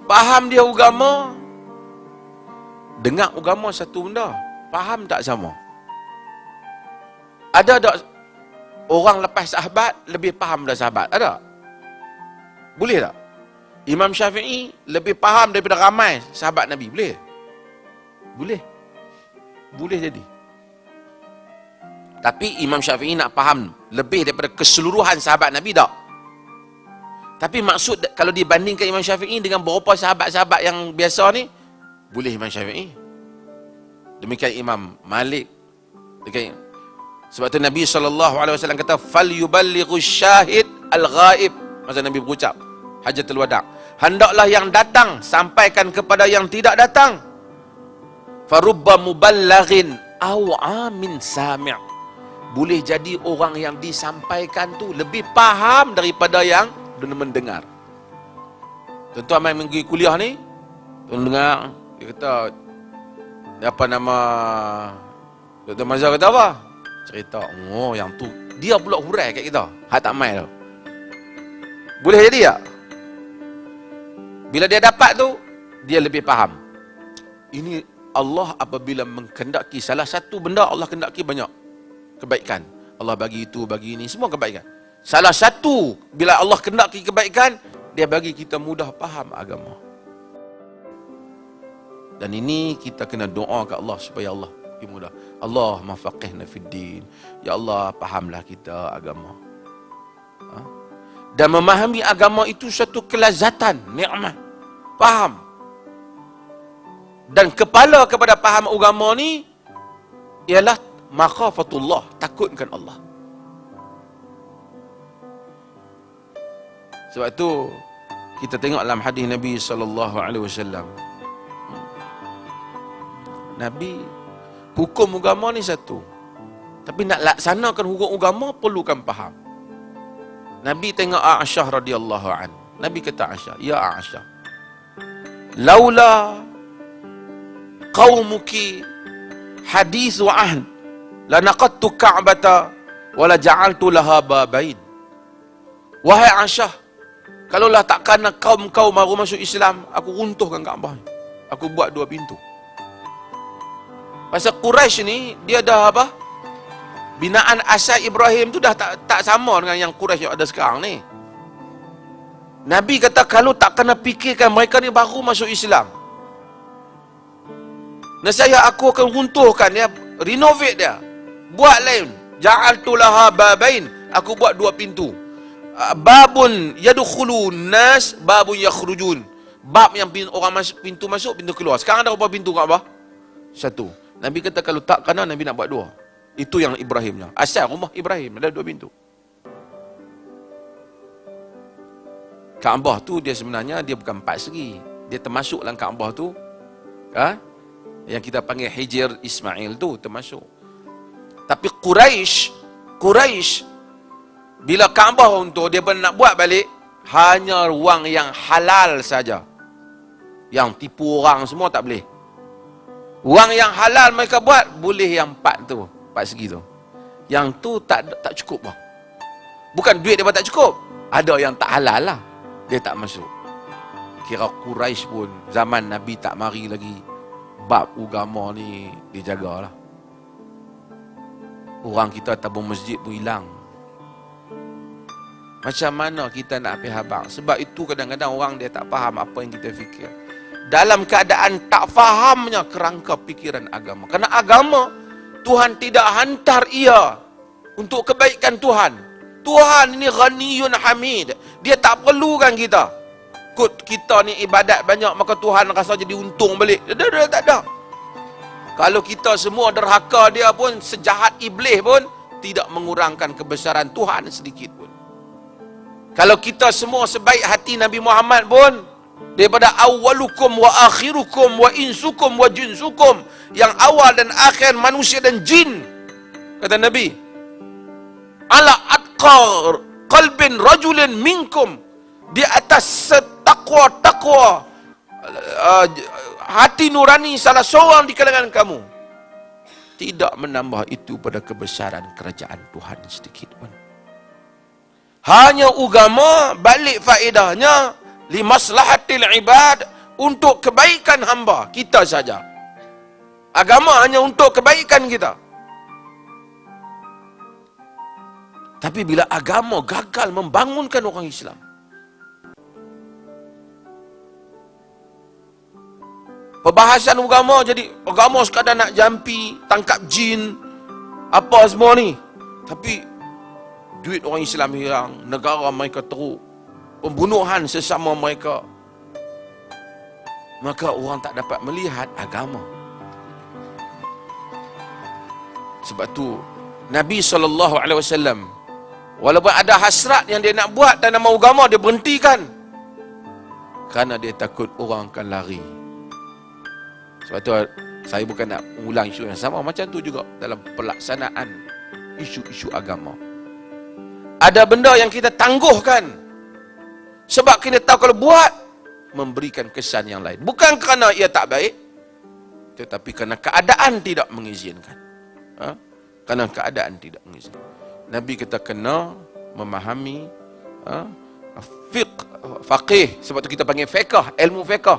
faham dia agama, dengar agama satu benda, faham tak sama. Ada tak orang lepas sahabat lebih faham dah sahabat? Ada? Boleh tak? Imam Syafi'i lebih faham daripada ramai sahabat Nabi. Boleh? Boleh. Boleh jadi. Tapi Imam Syafi'i nak faham lebih daripada keseluruhan sahabat Nabi tak? Tapi maksud kalau dibandingkan Imam Syafi'i dengan beberapa sahabat-sahabat yang biasa ni, boleh Imam Syafi'i. Demikian Imam Malik. Sebab tu Nabi SAW kata, "Falyuballighu syahid al-ghaib." Masa Nabi berucap Hajatul Wada', hendaklah yang datang sampaikan kepada yang tidak datang. Farubba muballighin aw amin sami'. Boleh jadi orang yang disampaikan tu lebih faham daripada yang mendengar. Tentu amal minggu kuliah ni, dengar dia kata apa nama Dr. Mazhar kata apa? Cerita, oh yang tu dia pula hurai kat kita. Hak tak main tu. Boleh jadi tak? Bila dia dapat tu, dia lebih faham. Ini Allah apabila menghendaki salah satu benda, Allah kendaki banyak kebaikan. Allah bagi itu, bagi ini, semua kebaikan. Salah satu, bila Allah kendaki kebaikan, dia bagi kita mudah faham agama. Dan ini kita kena doa ke Allah supaya Allah bagi mudah. Allahumma faqihna fid din. Ya Allah, fahamlah kita agama. Dan memahami agama itu satu kelazatan, nikmat. Faham. Dan kepala kepada faham agama ni ialah makhafatullah, takutkan Allah. Sebab tu kita tengok dalam hadis Nabi SAW. Nabi hukum agama ni satu, tapi nak laksanakan hukum agama perlukan faham. Nabi tengok Aisyah radhiyallahu an. Nabi kata Aisyah, "Ya Aisyah, laula qaumuki hadis wa ahd la naqadtu ka'bata wa la ja'altu laha babain." Wahai Aisyah, kalaulah tak kerana kaum-kaum baru masuk Islam, aku runtuhkan Kaabah. Aku buat 2 pintu. Pasal Quraisy ni, dia dah apa? Binaan asal Ibrahim tu dah tak sama dengan yang Quraisy yang ada sekarang ni. Nabi kata kalau tak kena fikirkan mereka ni baru masuk Islam, nescaya aku akan runtuhkan dia, renovate dia, buat lain. Ja'altu laha babain, aku buat 2 pintu. Babun yadkhulun nas, babun yakhrujun. Bab yang orang masuk, pintu masuk, pintu keluar. Sekarang ada berapa pintu Kaabah? 1. Nabi kata kalau tak kena, Nabi nak buat 2. Itu yang Ibrahimnya. Asal rumah Ibrahim ada 2 pintu. Kaabah tu dia sebenarnya dia bukan 4 segi. Dia termasuk dalam Kaabah tu, yang kita panggil Hijr Ismail tu termasuk. Tapi Quraisy bila Kaabah untuk dia nak buat balik, hanya wang yang halal saja. Yang tipu orang semua tak boleh. Wang yang halal mereka buat, boleh yang 4 tu, 4 segi tu. Yang tu tak cukup bang. Bukan duit dia tak cukup. Ada yang tak halal lah, dia tak masuk. Kira Quraisy pun zaman Nabi tak mari lagi, bab agama ni dijagalah. Orang kita tabung masjid pun hilang. Macam mana kita nak pergi habaq? Sebab itu kadang-kadang orang dia tak faham apa yang kita fikir. Dalam keadaan tak fahamnya kerangka pikiran agama. Kerana agama, Tuhan tidak hantar ia untuk kebaikan Tuhan. Tuhan ini ghaniyun hamid. Dia tak perlukan kita. Kita ni ibadat banyak, maka Tuhan rasa jadi untung balik. Dia tak ada. Kalau kita semua derhaka dia pun, sejahat iblis pun, tidak mengurangkan kebesaran Tuhan sedikit pun. Kalau kita semua sebaik hati Nabi Muhammad pun, daripada awalukum wa akhirukum wa insukum wa jinsukum, yang awal dan akhir manusia dan jin, kata Nabi, ala atqa qalbin rajulin minkum, di atas setakwa-takwa hati nurani salah seorang di kalangan kamu, tidak menambah itu pada kebesaran kerajaan Tuhan sedikit pun. Hanya agama balik faedahnya li maslahatil ibad untuk kebaikan hamba kita saja. Agama hanya untuk kebaikan kita. Tapi bila agama gagal membangunkan orang Islam, perbahasan agama jadi agama sekadar nak jampi, tangkap jin, apa semua ni. Tapi duit orang Islam hilang, negara mereka teruk, pembunuhan sesama mereka. Maka orang tak dapat melihat agama. Sebab tu Nabi SAW, walaupun ada hasrat yang dia nak buat dalam agama, dia berhentikan. Kerana dia takut orang akan lari. Sebab tu saya bukan nak ulang isu yang sama. Macam tu juga dalam pelaksanaan isu-isu agama. Ada benda yang kita tangguhkan sebab kita tahu kalau buat memberikan kesan yang lain. Bukan kerana ia tak baik, tetapi kerana keadaan tidak mengizinkan. Kerana keadaan tidak mengizinkan. Nabi kita kena memahami faqih. Sebab tu kita panggil fiqh, ilmu fiqh.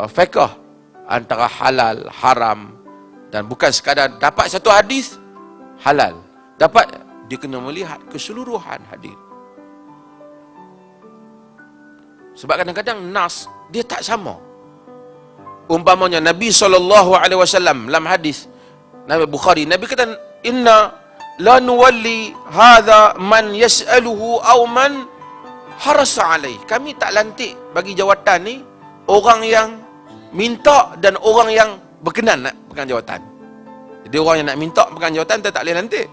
Fiqh antara halal, haram, dan bukan sekadar dapat satu hadis halal. Dapat, dia kena melihat keseluruhan hadis. Sebab kadang-kadang nas dia tak sama. Umpamanya Nabi SAW dalam hadis Nabi Bukhari, Nabi kata, inna la nuwalli hadha man yas'aluhu aw man harasa alaih. Kami tak lantik bagi jawatan ni orang yang minta dan orang yang berkenan nak pegang jawatan. Jadi orang yang nak minta pegang jawatan tak boleh lantik.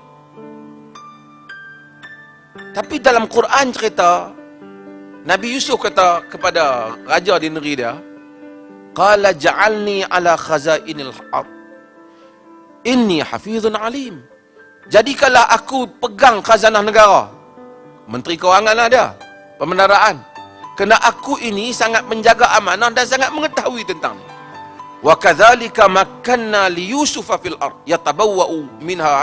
Tapi dalam Quran cerita, Nabi Yusuf kata kepada raja di negeri dia, qala ja'alni ala khazainil ard inni hafizun alim. Jadikanlah aku pegang khazanah negara. Menteri Kewangan lah dia, pembendaraan. Kerana aku ini sangat menjaga amanah dan sangat mengetahui tentang ni. Wa kadzalika makkanna li Yusufa fil ard yatabawwa'u minha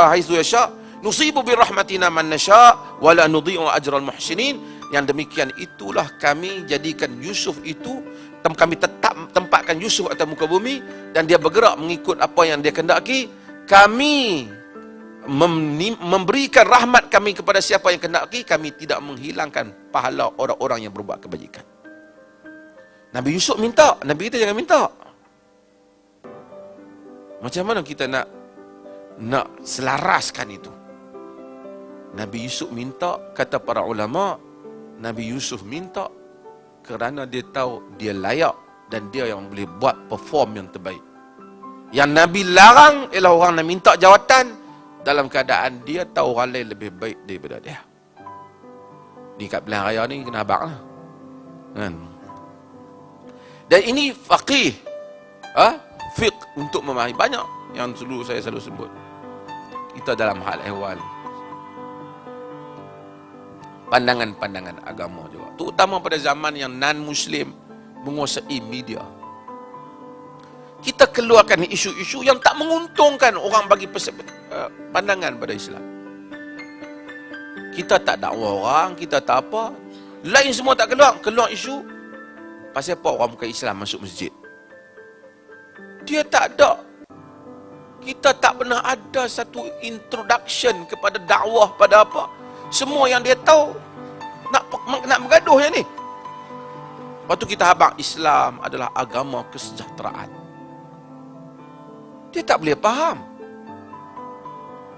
haitsu yasha nusibu bi rahmatina man nasha wa la nudhi'u ajral muhsinin. Yang demikian itulah kami jadikan Yusuf itu, kami tetap tempatkan Yusuf atas muka bumi dan dia bergerak mengikut apa yang dia kehendaki. Kami memberikan rahmat kami kepada siapa yang kehendaki, kami tidak menghilangkan pahala orang-orang yang berbuat kebajikan. Nabi Yusuf minta, Nabi kita jangan minta. Macam mana kita nak selaraskan itu? Nabi Yusuf minta, kata para ulama, Nabi Yusuf minta kerana dia tahu dia layak dan dia yang boleh buat perform yang terbaik. Yang Nabi larang ialah orang nak minta jawatan dalam keadaan dia tahu orang lain lebih baik daripada dia. Ni kat pilihan raya ni kena abang lah. Kan? Dan ini faqih. Fiqh untuk memahami. Banyak yang saya selalu sebut. Kita dalam hal ehwal pandangan-pandangan agama juga. Terutama pada zaman yang non-Muslim menguasai media. Kita keluarkan isu-isu yang tak menguntungkan orang bagi pandangan pada Islam. Kita tak dakwa orang, kita tak apa. Lain semua tak keluar isu. Pasal apa orang bukan Islam masuk masjid? Dia tak ada. Kita tak pernah ada satu introduction kepada dakwah pada apa. Semua yang dia tahu nak bergaduh yang ni. Lepas tu kita habaq Islam adalah agama kesejahteraan. Dia tak boleh faham.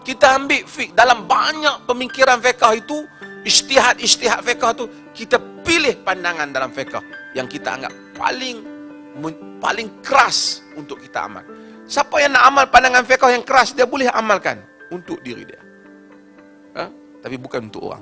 Kita ambil fiqh dalam banyak pemikiran fiqh itu, ijtihad fiqh tu, kita pilih pandangan dalam fiqh yang kita anggap paling keras untuk kita amal. Siapa yang nak amal pandangan fiqh yang keras, dia boleh amalkan untuk diri dia. Tapi bukan untuk orang.